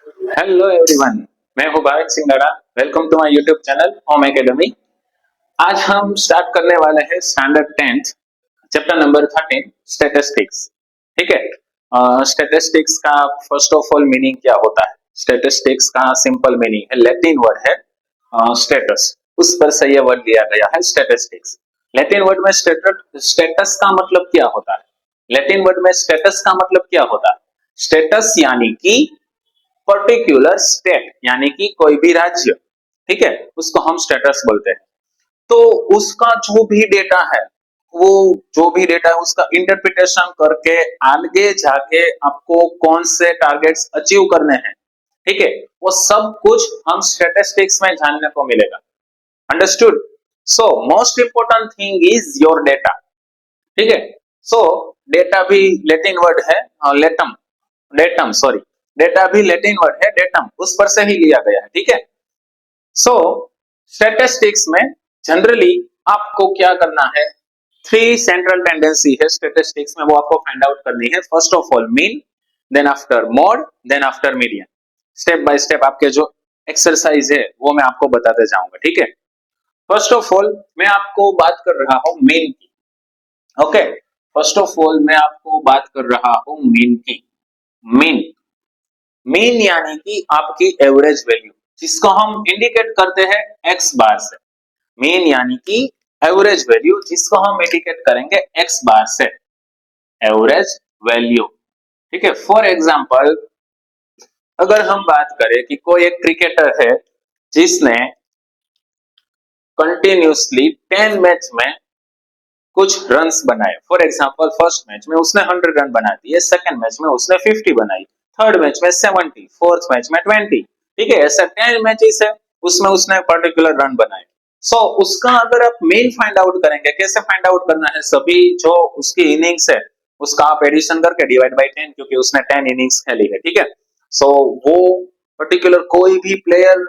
Hello everyone, मैं हूं Bhavik Singh Dada. Welcome to my YouTube channel home academy. आज हम स्टार्ट करने वाले हैं standard 10th chapter number 13 statistics. ठीक है। स्टैटिस्टिक्स का फर्स्ट ऑफ ऑल मीनिंग क्या होता है? स्टैटिस्टिक्स का सिंपल मीनिंग है, लैटिन वर्ड है स्टेटस, उस पर से यह वर्ड लिया गया है स्टैटिस्टिक्स। लैटिन वर्ड में स्टेटस का मतलब क्या होता है? लैटिन वर्ड में स्टेटस का मतलब क्या होता है? स्टेटस यानी कि पर्टिकुलर स्टेट, यानी कि कोई भी राज्य, ठीक है, उसको हम स्टेटस बोलते हैं। तो उसका जो भी डेटा है, वो जो भी डेटा है उसका इंटरप्रिटेशन करके आगे जाके आपको कौन से टारगेट्स अचीव करने हैं, ठीक है, वो सब कुछ हम स्टैटिस्टिक्स में जानने को मिलेगा। Understood? So most important thing is your data. ठीक है। सो डेटा भी लैटिन वर्ड है, लेटम, डेटम सॉरी, डेटा भी लैटिन वर्ड है, डेटम, उस पर से ही लिया गया है। ठीक है। सो स्टैटिस्टिक्स में जनरली आपको क्या करना है? थ्री सेंट्रल टेंडेंसी है स्टैटिस्टिक्स में, वो आपको फाइंड आउट करनी है। First of all mean, then after mode, then after median. Step by step आपके जो एक्सरसाइज है वो मैं आपको बताते जाऊंगा। ठीक है। फर्स्ट ऑफ ऑल मैं आपको बात कर रहा हूं मीन की। ओके। फर्स्ट ऑफ ऑल मैं आपको बात कर रहा हूं मीन की। मीन, मीन यानी कि आपकी एवरेज वैल्यू, जिसको हम इंडिकेट करते हैं एक्स बार से। मीन यानी कि एवरेज वैल्यू, जिसको हम इंडिकेट करेंगे एक्स बार से, एवरेज वैल्यू। ठीक है। फॉर एग्जांपल, अगर हम बात करें कि कोई एक क्रिकेटर है जिसने कंटिन्यूसली 10 मैच में कुछ रन्स बनाए। फॉर एग्जांपल, फर्स्ट मैच में उसने 100 रन बना दिए, सेकंड मैच में उसने 50 बनाई, थर्ड मैच में 70, फोर्थ मैच में 20। ठीक है। ऐसा 10 मैचेस है, उसमें उसने पर्टिकुलर रन बनाए। सो उसका अगर आप मेन फाइंड आउट करेंगे, कैसे फाइंड आउट करना है? सभी जो उसकी इनिंग्स है उसका आप एडिशन करके डिवाइड बाय 10, क्योंकि उसने 10 इनिंग्स खेली है। ठीक है। सो वो पर्टिकुलर कोई भी प्लेयर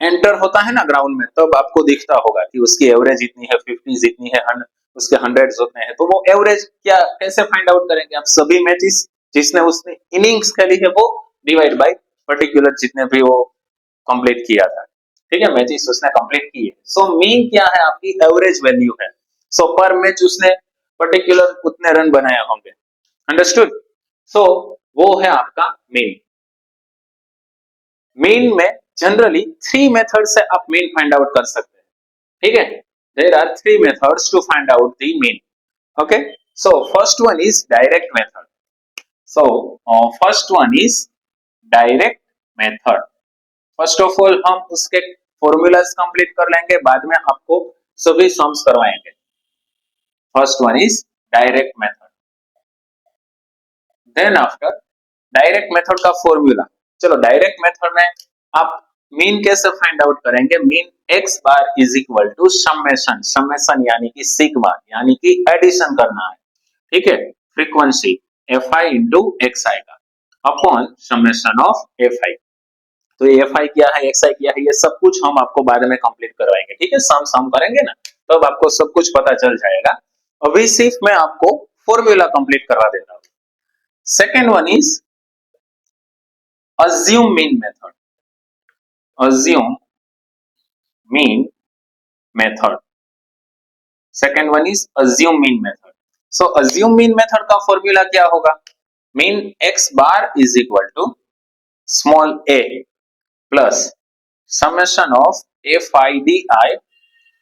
एंटर होता है ना ग्राउंड में, तब आपको दिखता होगा कि उसकी एवरेज इतनी है, 50 इतनी है, उसके 100 उतने हैं। तो वो एवरेज क्या कैसे फाइंड आउट करेंगे? आप सभी मैचेस जिसने उसने इनिंग्स खेली है वो डिवाइड बाय पर्टिकुलर जितने भी वो कंप्लीट किया था। ठीक है, मैचेस उसने कंप्लीट की है। सो मीन क्या है? आपकी एवरेज वैल्यू है। सो पर मैच उसने पर्टिकुलर उतने रन बनाए होंगे। अंडरस्टूड? सो वो है आपका मीन। मीन में जनरली थ्री मेथड से आप मीन फाइंड आउट कर सकते हैं। ठीक है। There are three methods to find out the mean. Okay. So first one is direct method. So first one is direct method. First of all हम उसके formulas complete कर लेंगे, बाद में आपको सभी सम्स करवाएंगे। First one is direct method. Then after direct method का फॉर्मूला। चलो, डायरेक्ट मेथड में आप मीन कैसे फाइंड आउट करेंगे? Mean x bar is equal to summation, summation यानी कि सिग्मा, यानी कि एडिशन करना है। ठीक है। Frequency F I into X I का upon summation of F I. तो एफ आई क्या है, एक्स आई क्या है, ये सब कुछ हम आपको बाद में कंप्लीट करवाएंगे। ठीक है। सम सम करेंगे ना, तब तो आपको सब कुछ पता चल जाएगा। अभी सिर्फ मैं आपको फॉर्मूला कंप्लीट करवा देता हूं। Second one is assume mean method. Assume mean method. Second one is assume mean method. So assume mean method का फॉर्मूला क्या होगा? Mean x bar is equal to small a plus summation of fi di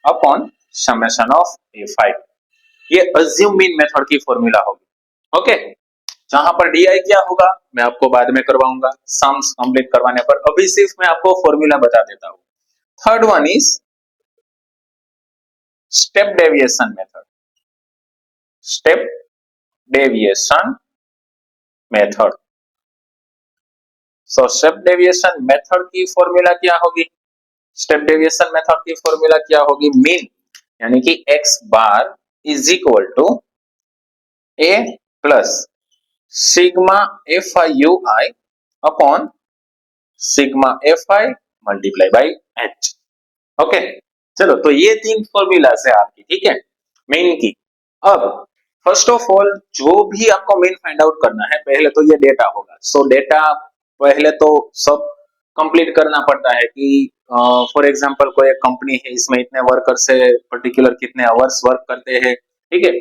upon summation of fi. ये assume mean method की formula होगी। Okay. जहां पर D I क्या होगा मैं आपको बाद में करवाऊंगा, सम्स कंप्लीट करवाने पर। अभी सिर्फ मैं आपको फॉर्मूला बता देता हूं। Third one is step deviation method. Step deviation method. So step deviation method की फॉर्मूला क्या होगी? स्टेप डेविएशन मेथड की फॉर्मूला क्या होगी? मीन यानी कि x bar is equal to a plus sigma F i u i upon sigma F i multiply by h. Okay. चलो, तो ये तीन फॉर्मूला है आपकी। ठीक है, मेन की। अब फर्स्ट ऑफ ऑल जो भी आपको मेन फाइंड आउट करना है, पहले तो ये डेटा होगा। सो डेटा पहले तो सब कंप्लीट करना पड़ता है कि फॉर एग्जांपल कोई एक कंपनी है, इसमें इतने वर्कर्स है, पर्टिकुलर कितने आवर्स वर्क करते हैं, ठीक है।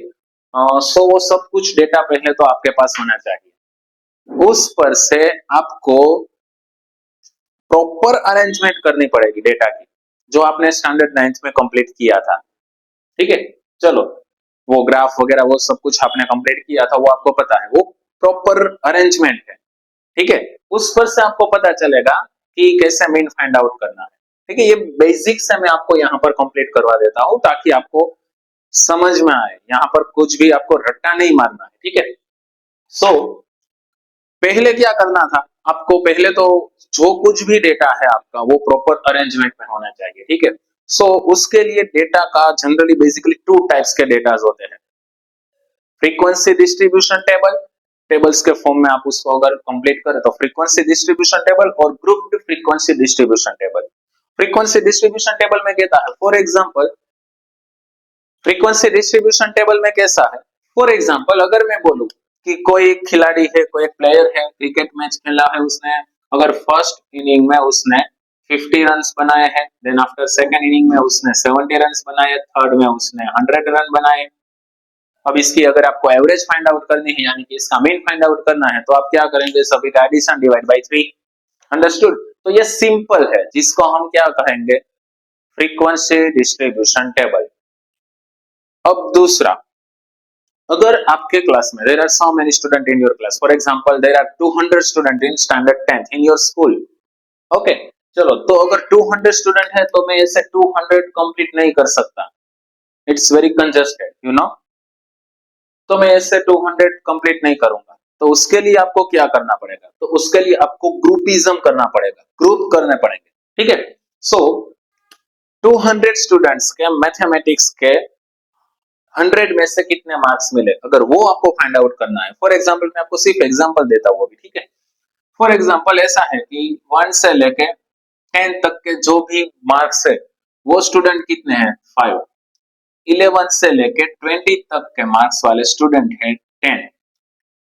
सो वो सब कुछ डेटा पहले तो आपके पास होना चाहिए। उस पर से आपको प्रॉपर अरेंजमेंट करनी पड़ेगी डेटा की, जो आपने स्टैंडर्ड 9th में कंप्लीट किया था, ठीक है। चलो, वो ग्राफ वगैरह वो सब कुछ आपने कंप्लीट किया था, वो आपको पता है, वो प्रॉपर अरेंजमेंट है, ठीक है। उस पर से आपको पता चलेगा कि कैसे मीन फाइंड आउट करना है, ठीक है। ये बेसिक्स है, मैं आपको यहाँ पर कंप्लीट करवा देता हूँ ताकि आपको समझ में आए, यहाँ पर कुछ भी आपको रट्टा नहीं मारना है, ठीक है। सो पहले क्या करना था आपको, पहले तो जो कुछ भी डेटा है आपका वो प्रॉपर अरेंजमेंट में होना चाहिए, ठीक है। सो उसके लिए डेटा का जनरली बेसिकली टू टाइप्स के डेटाज होते हैं। फ्रीक्वेंसी डिस्ट्रीब्यूशन टेबल, टेबल्स के फॉर्म में आप उसको अगर कंप्लीट करें तो फ्रीक्वेंसी डिस्ट्रीब्यूशन टेबल, और grouped frequency distribution table. Frequency distribution table में कहता है, for example frequency distribution table में कैसा है, फॉर एग्जांपल अगर मैं बोलूं कि कोई खिलाड़ी है, कोई एक प्लेयर है, क्रिकेट मैच खेला है उसने, अगर फर्स्ट इनिंग में उसने 50 रन्स बनाए हैं, देन आफ्टर सेकंड इनिंग में उसने 70 रन्स बनाए, थर्ड में उसने 100 रन बनाए। अब इसकी अगर आपको एवरेज फाइंड आउट करनी है, यानी कि इसका मीन फाइंड आउट करना है, तो आप क्या करेंगे, सभी का एडिशन डिवाइड बाय 3। अंडरस्टूड। तो ये सिंपल है, जिसको हम क्या कहेंगे, फ्रीक्वेंसी डिस्ट्रीब्यूशन टेबल। अब दूसरा, अगर आपके क्लास में there are so many student in your class, for example there are 200 student in standard 10th in your school, okay. चलो, तो अगर 200 स्टूडेंट है तो मैं ऐसे 200 कंप्लीट नहीं कर सकता, it's very congested, you know. तो मैं ऐसे 200 कंप्लीट नहीं करूंगा, तो उसके लिए आपको क्या करना पड़ेगा, तो उसके लिए आपको ग्रुपिज्म करना पड़ेगा, ग्रुप करने पड़ेंगे, ठीक है। सो 200 स्टूडेंट्स के मैथमेटिक्स के 100 में से कितने मार्क्स मिले, अगर वो आपको फाइंड आउट करना है। फॉर एग्जांपल मैं आपको सिर्फ एग्जांपल देता हूँ अभी, ठीक है। फॉर एग्जांपल ऐसा है कि 1 से लेके 10 तक के जो भी मार्क्स है, वो स्टूडेंट कितने हैं, 5। 11 से लेके 20 तक के मार्क्स वाले स्टूडेंट है 10।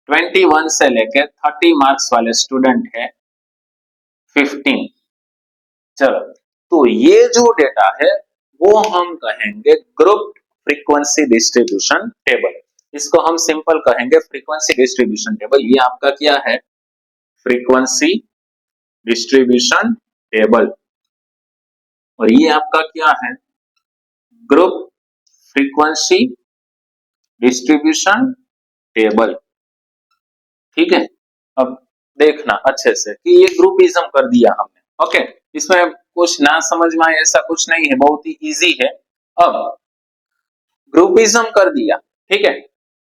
21 से लेके 30 मार्क्स वाले स्टूडेंट है 15। चलो, तो ये जो डेटा है वो हम कहेंगे ग्रुप फ्रीक्वेंसी डिस्ट्रीब्यूशन टेबल। इसको हम सिंपल कहेंगे फ्रीक्वेंसी डिस्ट्रीब्यूशन टेबल। ये आपका क्या है, फ्रीक्वेंसी डिस्ट्रीब्यूशन टेबल, और ये आपका क्या है, ग्रुप फ्रीक्वेंसी डिस्ट्रीब्यूशन टेबल, ठीक है। अब देखना अच्छे से कि ये ग्रुपिज्म कर दिया हमने, ओके। इसमें कुछ ना समझ में आए ऐसा कुछ नहीं है, बहुत ही इजी है। अब ग्रुपिज्म कर दिया, ठीक है।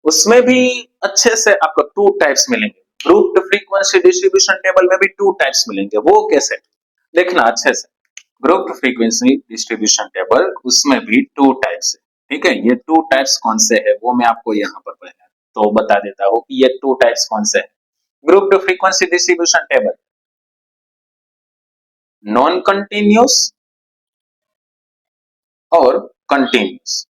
उसमें भी अच्छे से आपको टू टाइप्स मिलेंगे, ग्रुप्ड फ्रीक्वेंसी डिस्ट्रीब्यूशन टेबल में भी टू टाइप्स मिलेंगे। वो कैसे, देखना अच्छे से। ग्रुप्ड फ्रीक्वेंसी डिस्ट्रीब्यूशन टेबल, उसमें भी टू टाइप्स है, ठीक है। ये टू टाइप्स कौन से है वो मैं आपको यहाँ पर पहले तो बता देता हूँ कि ये टू टाइप्स कौन से है। Grouped frequency distribution table, non continuous और कंटिन्यूस,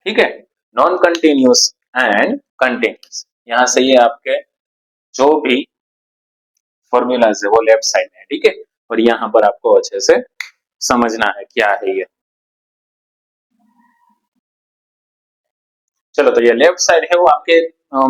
ठीक है। नॉन कंटिन्यूस एंड कंटिन्यूस, यहां से ये आपके जो भी फॉर्मूलाज है वो लेफ्ट साइड में है, ठीक है। और यहाँ पर आपको अच्छे से समझना है क्या है ये। चलो, तो ये लेफ्ट साइड है वो आपके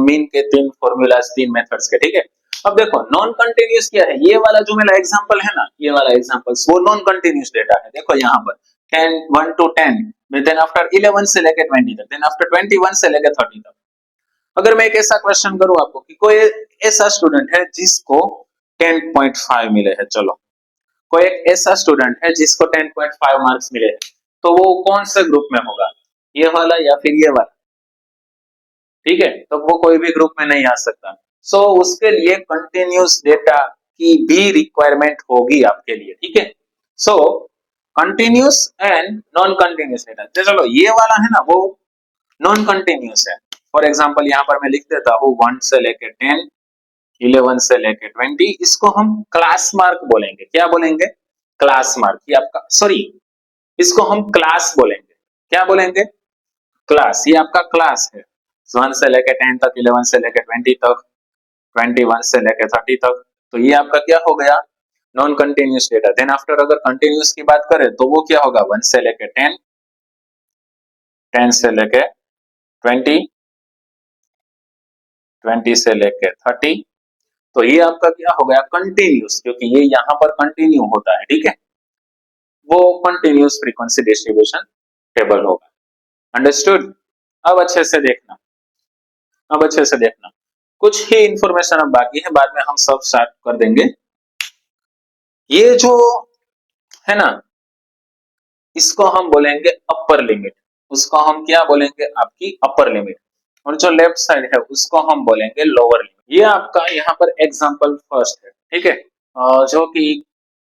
मीन के तीन फॉर्मूलाज, तीन मेथड्स के, ठीक है। अब देखो नॉन कंटिन्यूस क्या है, ये वाला जो मेरा एग्जांपल है ना, ये वाला एग्जांपल्स वो नॉन कंटिन्यूस डेटा है। देखो यहाँ पर 10 1 to 10, देन आफ्टर 11 से लेकर 20 तक, देन आफ्टर 21 से लेकर 30 तक। अगर मैं एक ऐसा क्वेश्चन करूं आपको कि कोई ऐसा स्टूडेंट है जिसको 10.5 मिले हैं, चलो कोई एक ऐसा स्टूडेंट है जिसको 10.5 मार्क्स मिले हैं, तो वो कौन से ग्रुप में होगा, ये वाला या फिर ये वाला, ठीक है। तो वो कोई भी ग्रुप में नहीं आ सकता। सो उसके लिए कंटिन्यूस डेटा की भी रिक्वायरमेंट होगी आपके लिए, ठीक है। So continuous and non continuous data, चलो ये वाला है ना वो नॉन कंटिन्यूस है। फॉर एग्जांपल यहाँ पर मैं लिख देता हूँ 1 से लेके 10, 11 से लेके 20, इसको हम क्लास मार्क बोलेंगे। क्या बोलेंगे, क्लास मार्क। ये आपका, सॉरी, इसको हम क्लास बोलेंगे। क्या बोलेंगे, क्लास। ये आपका क्लास है, 1 से लेके 10 तक, 11 से लेके 20 तक, 21 से लेके 30 तक। तो ये आपका क्या हो गया, non continuous data. Then after अगर कंटिन्यूस की बात करें तो वो क्या होगा, 1 से लेके 10, 10 से लेके 20, 20 से लेके 30। तो ये आपका क्या हो गया, कंटिन्यूस, क्योंकि ये यहाँ पर कंटिन्यू होता है, ठीक है, वो कंटिन्यूस फ्रीक्वेंसी डिस्ट्रीब्यूशन टेबल होगा। अंडरस्टूड। अब अच्छे से देखना, अब अच्छे से देखना, कुछ ही इंफॉर्मेशन अब बाकी है, बाद में हम सब स्टार्ट कर देंगे। ये जो है ना, इसको हम बोलेंगे अपर लिमिट, उसको हम क्या बोलेंगे, आपकी अपर लिमिट, और जो लेफ्ट साइड है उसको हम बोलेंगे लोअर लिमिट। ये आपका यहाँ पर एग्जांपल फर्स्ट है, ठीक है, जो कि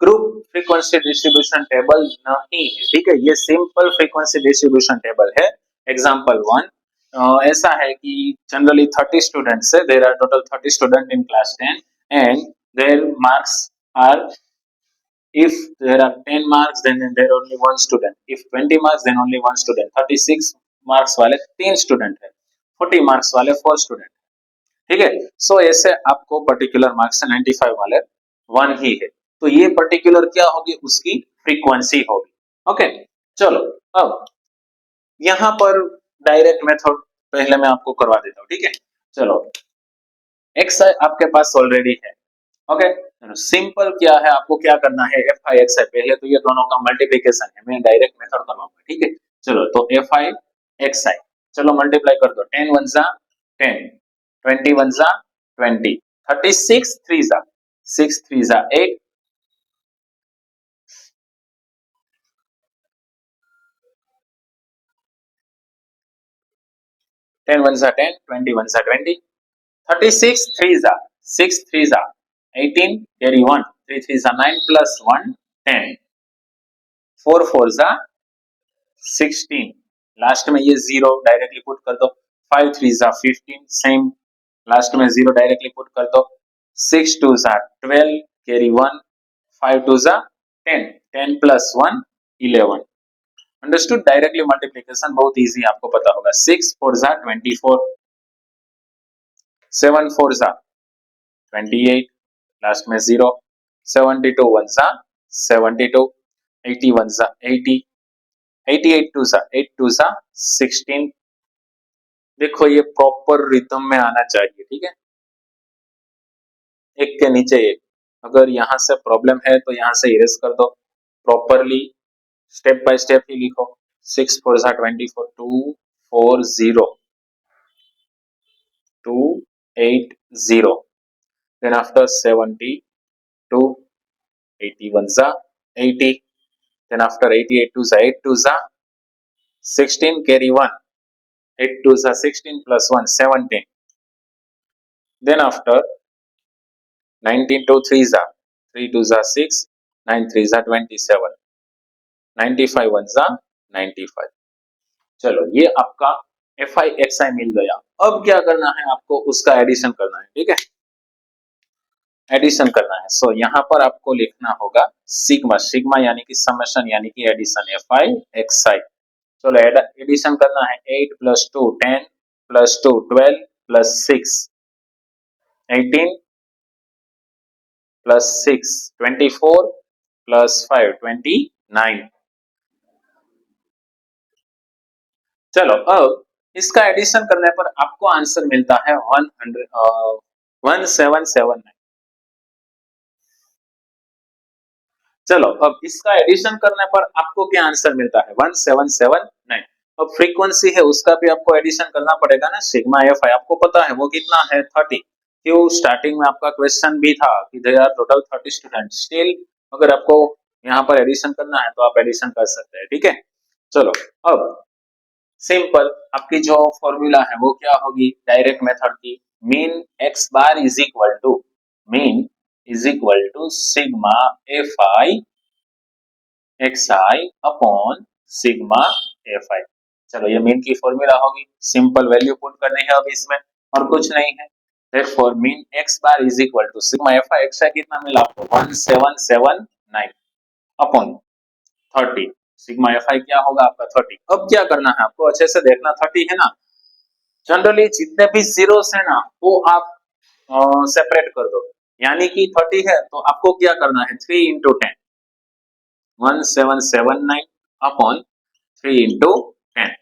ग्रुप फ्रीक्वेंसी डिस्ट्रीब्यूशन टेबल नहीं है, ठीक है, ये सिंपल फ्रीक्वेंसी डिस्ट्रीब्यूशन टेबल है। एग्जांपल 1, ऐसा है कि जनरली 30 स्टूडेंट्स है, there are total 30 student in class 10 and their marks are, if there are 10 marks then there are only one student, if 20 marks then only one student, 36 marks वाले 3 student है, 40 marks वाले 4 student, ठीक है। सो ऐसे आपको particular marks 95 वाले 1 ही है, तो ये पर्टिकुलर क्या होगी, उसकी फ्रीक्वेंसी होगी। ओके, चलो अब यहाँ पर डायरेक्ट मेथड पहले मैं आपको करवा देता हूँ, ठीक है। चलो एक्स आपके पास ऑलरेडी है, ओके, सिंपल क्या है, आपको क्या करना है, एफ आई एक्स आई, पहले तो ये दोनों का मल्टीप्लीकेशन है, मैं डायरेक्ट मेथड करवाऊंगा, ठीक है। चलो तो एफ आई एक्स आई, चलो मल्टीप्लाई कर दो, 10 वन जा 10, 20 वन जा 20, 36 थ्री जा 6 थ्री जा 8, 10 वन जा 10, 20 वन जा 20, 36 थ्री जा 6 थ्री जा 18, कैरी 1, 3 थ्री जा 9 प्लस 1 10, 4 फोर जा 16, लास्ट में ये जीरो डायरेक्टली पुट कर दो, 5 थ्री जा 15, सेम लास्ट में जीरो डायरेक्टली पुट कर दो, 6 टू जा 12, कैरी 1, 5 टू जा 10, 10 प्लस 1 11। अंडरस्टूड, डायरेक्टली मल्टीप्लीकेशन बहुत इजी आपको पता होगा, 6 फोर जा 24, 7 फोर जा 28, लास्ट में जीरो, 72 वन जा 72, 80 वन जा 80, 88 टू जा 8 टू जा 16। देखो ये प्रॉपर रिदम में आना चाहिए, ठीक है, एक के नीचे एक, अगर यहाँ से प्रॉब्लम है तो यहाँ से इरेज कर दो, प्रॉपरली स्टेप बाय स्टेप ही लिखो, 6 फोर जा 24, 2 4 0 2 8 0, then after 72, 81 जा 80, then after 88 2 जा 8 2 जा 16, carry 1, 8 2 जा 16 plus 1 17, then after 19 2 3 जा 3 2 जा 6, 9 3 जा 27, 95 वन जा 95। चलो ये आपका एफ आई एक्स आई मिल गया। अब क्या करना है आपको, उसका एडिशन करना है, ठीक है, एडिशन करना है। सो यहाँ पर आपको लिखना होगा सिग्मा, सिग्मा यानी कि समेशन यानी कि एडिशन, एफ आई एक्स आई। चलो एडिशन करना है, 8 plus 2 10 plus 2 12 plus 6 18 plus 6 24 plus 5 29। चलो अब इसका एडिशन करने पर आपको आंसर मिलता है 1779। चलो अब इसका एडिशन करने पर आपको क्या आंसर मिलता है, 1779। अब फ्रीक्वेंसी है उसका भी आपको एडिशन करना पड़ेगा ना, सिग्मा एफ आई आपको पता है वो कितना है 30, क्यों स्टार्टिंग में आपका क्वेश्चन भी था कि there are total 30 student, still अगर आपको यहाँ पर एडिशन करना है तो आप एडिशन कर सकते हैं, ठीक है। चलो अब सिंपल आपकी जो फॉर्मूला है वो क्या होगी, डायरेक्ट मेथड की, mean x bar is equal to, mean is equal to sigma F I x i upon sigma F i. चलो ये मीन की फॉर्मूला होगी, सिंपल वैल्यू पुट करनी है अब इसमें और कुछ नहीं है, therefore mean x bar is equal to sigma F I x I कितना मिला आपको 1779 अपॉन 30, सिग्मा एफ आई क्या होगा आपका 30। अब क्या करना है आपको, अच्छे से देखना, 30 है ना, जनरली जितने भी जीरोस है ना वो आप सेपरेट कर दो, यानी कि 30 है तो आपको क्या करना है 3 इंटू 10 1779 अपॉन 3 इंटू 10।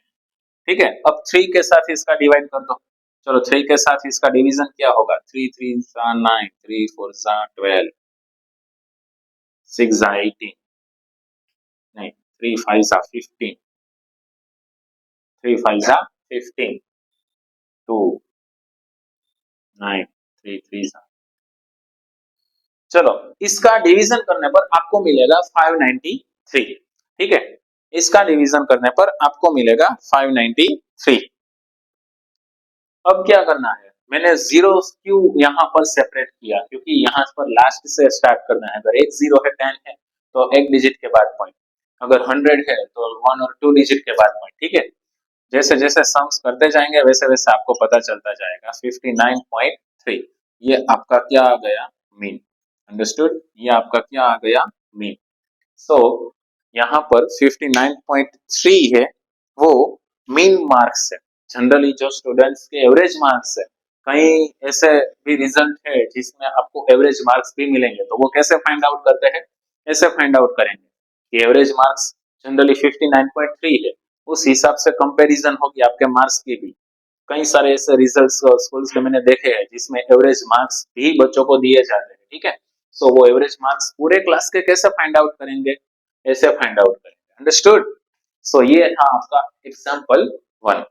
ठीक है, अब 3 के साथ इसका डिवाइड कर दो। चलो 3 के साथ इसका डिवीजन क्या होगा 3 3 सा 9 3 4 सा 12 6 सा 18 नहीं 3 5 सा 15 3 5 सा 15 2 9 3 3 सा। चलो इसका डिवीजन करने पर आपको मिलेगा 593। ठीक है, इसका डिवीजन करने पर आपको मिलेगा 593। अब क्या करना है, मैंने जीरो क्यों यहाँ पर सेपरेट किया, क्योंकि यहाँ पर लास्ट से स्टार्ट करना है। अगर एक जीरो है 10 है तो एक डिजिट के बाद पॉइंट, अगर 100 है तो 1 और 2 डिजिट के बाद पॉइंट। ठीक है, जैसे जैसे सम्स करते जाएंगे वैसे वैसे आपको पता चलता जाएगा। 59.3 ये आपका क्या आ गया मीन। अंडरस्टूड, ये आपका क्या आ गया मीन। सो यहाँ पर 59.3 है वो मीन मार्क्स है। जनरली जो स्टूडेंट्स के एवरेज मार्क्स है, कई ऐसे भी रिजल्ट है जिसमें आपको एवरेज मार्क्स भी मिलेंगे, तो वो कैसे फाइंड आउट करते हैं, ऐसे फाइंड आउट करेंगे कि एवरेज मार्क्स जनरली 59.3 है, उस हिसाब से कंपैरिजन होगी आपके मार्क्स की भी। कई सारे ऐसे रिजल्ट्स स्कूल्स के मैंने देखे हैं जिसमें एवरेज मार्क्स भी बच्चों को दिए जाते हैं। ठीक है, सो वो एवरेज मार्क्स पूरे क्लास के कैसे फाइंड आउट करेंगे, ऐसे फाइंड आउट करेंगे। अंडरस्टूड। सो ये था आपका एग्जांपल 1।